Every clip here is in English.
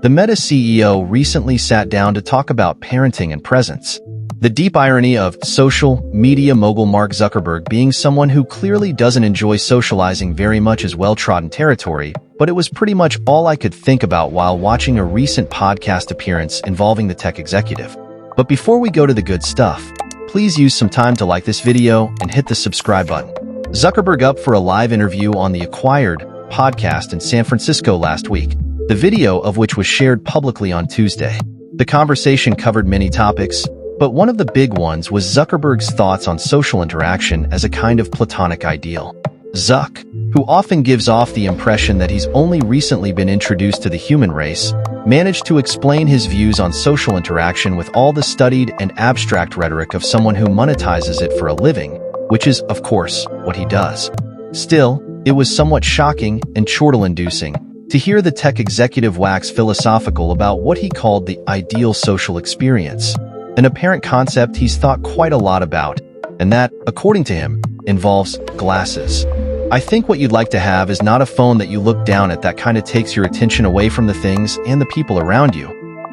The Meta CEO recently sat down to talk about parenting and presence. The deep irony of social media mogul Mark Zuckerberg being someone who clearly doesn't enjoy socializing very much is well-trodden territory, but it was pretty much all I could think about while watching a recent podcast appearance involving the tech executive. But before we go to the good stuff, please use some time to like this video and hit the subscribe button. Zuckerberg up for a live interview on the Acquired podcast in San Francisco last week, the video of which was shared publicly on Tuesday. The conversation covered many topics, but one of the big ones was Zuckerberg's thoughts on social interaction as a kind of platonic ideal. Zuck, who often gives off the impression that he's only recently been introduced to the human race, managed to explain his views on social interaction with all the studied and abstract rhetoric of someone who monetizes it for a living, which is, of course, what he does. Still, it was somewhat shocking and chortle-inducing to hear the tech executive wax philosophical about what he called the ideal social experience, an apparent concept he's thought quite a lot about, and that, according to him, involves glasses. I think what you'd like to have is not a phone that you look down at that kind of takes your attention away from the things and the people around you,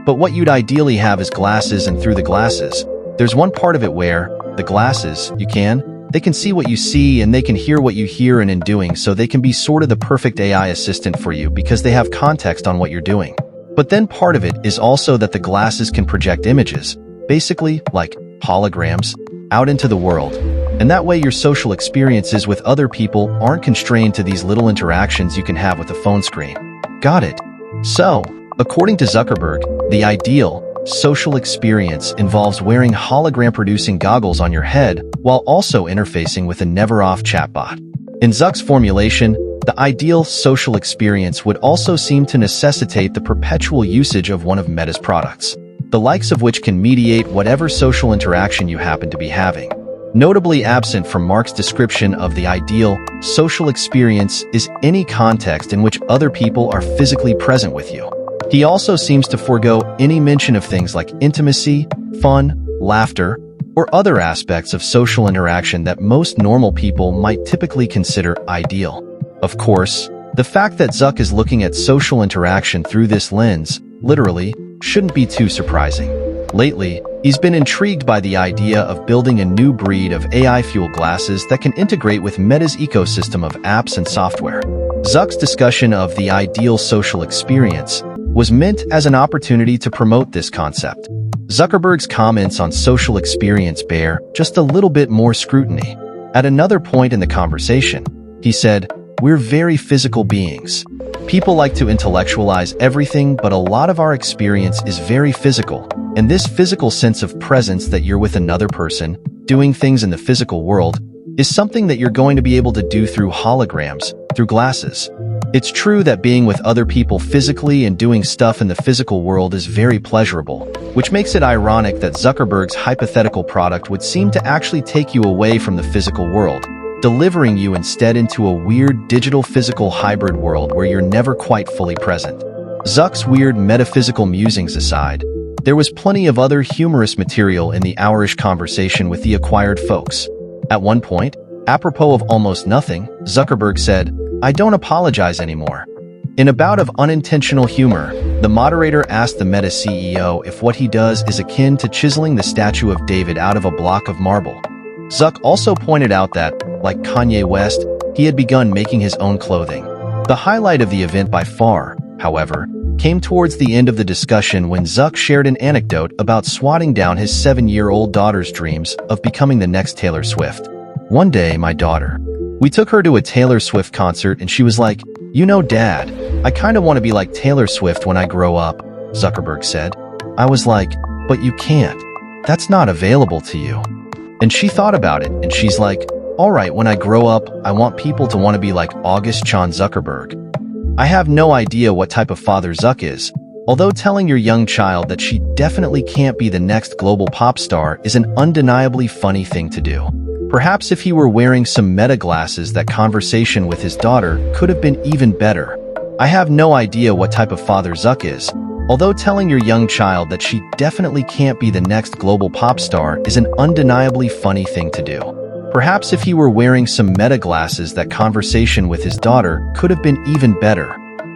but what you'd ideally have is glasses, and through the glasses, there's one part of it where, the glasses, they can see what you see and they can hear what you hear, and in doing so they can be sort of the perfect AI assistant for you because they have context on what you're doing. But then part of it is also that the glasses can project images, basically like holograms, out into the world. And that way your social experiences with other people aren't constrained to these little interactions you can have with a phone screen. Got it? So, according to Zuckerberg, the ideal social experience involves wearing hologram-producing goggles on your head while also interfacing with a never-off chatbot. In Zuck's formulation, the ideal social experience would also seem to necessitate the perpetual usage of one of Meta's products, the likes of which can mediate whatever social interaction you happen to be having. Notably absent from Mark's description of the ideal social experience is any context in which other people are physically present with you. He also seems to forego any mention of things like intimacy, fun, laughter, or other aspects of social interaction that most normal people might typically consider ideal. Of course, the fact that Zuck is looking at social interaction through this lens, literally, shouldn't be too surprising. Lately, he's been intrigued by the idea of building a new breed of AI-fueled glasses that can integrate with Meta's ecosystem of apps and software. Zuck's discussion of the ideal social experience was meant as an opportunity to promote this concept. Zuckerberg's comments on social experience bear just a little bit more scrutiny. At another point in the conversation, he said, "We're very physical beings. People like to intellectualize everything, but a lot of our experience is very physical. And this physical sense of presence that you're with another person, doing things in the physical world, is something that you're going to be able to do through holograms, through glasses. It's true that being with other people physically and doing stuff in the physical world is very pleasurable, which makes it ironic that Zuckerberg's hypothetical product would seem to actually take you away from the physical world, delivering you instead into a weird digital-physical hybrid world where you're never quite fully present." Zuck's weird metaphysical musings aside, there was plenty of other humorous material in the hour-ish conversation with the Acquired folks. At one point, apropos of almost nothing, Zuckerberg said, "I don't apologize anymore." In a bout of unintentional humor, the moderator asked the Meta CEO if what he does is akin to chiseling the statue of David out of a block of marble. Zuck also pointed out that, like Kanye West, he had begun making his own clothing. The highlight of the event by far, however, came towards the end of the discussion when Zuck shared an anecdote about swatting down his 7-year-old daughter's dreams of becoming the next Taylor Swift. "One day, my daughter, we took her to a Taylor Swift concert and she was like, 'You know, Dad, I kind of want to be like Taylor Swift when I grow up,'" Zuckerberg said. "I was like, 'But you can't. That's not available to you.' And she thought about it and she's like, 'All right, when I grow up, I want people to want to be like August Chan Zuckerberg.'" I have no idea what type of father Zuck is, although telling your young child that she definitely can't be the next global pop star is an undeniably funny thing to do. Perhaps if he were wearing some Meta glasses, that conversation with his daughter could have been even better. I have no idea what type of father Zuck is, although telling your young child that she definitely can't be the next global pop star is an undeniably funny thing to do. Perhaps if he were wearing some Meta glasses, that conversation with his daughter could have been even better.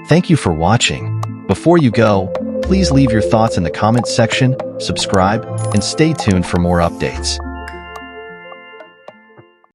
Thank you for watching. Before you go, Please leave your thoughts in the comments section, subscribe, and stay tuned for more updates.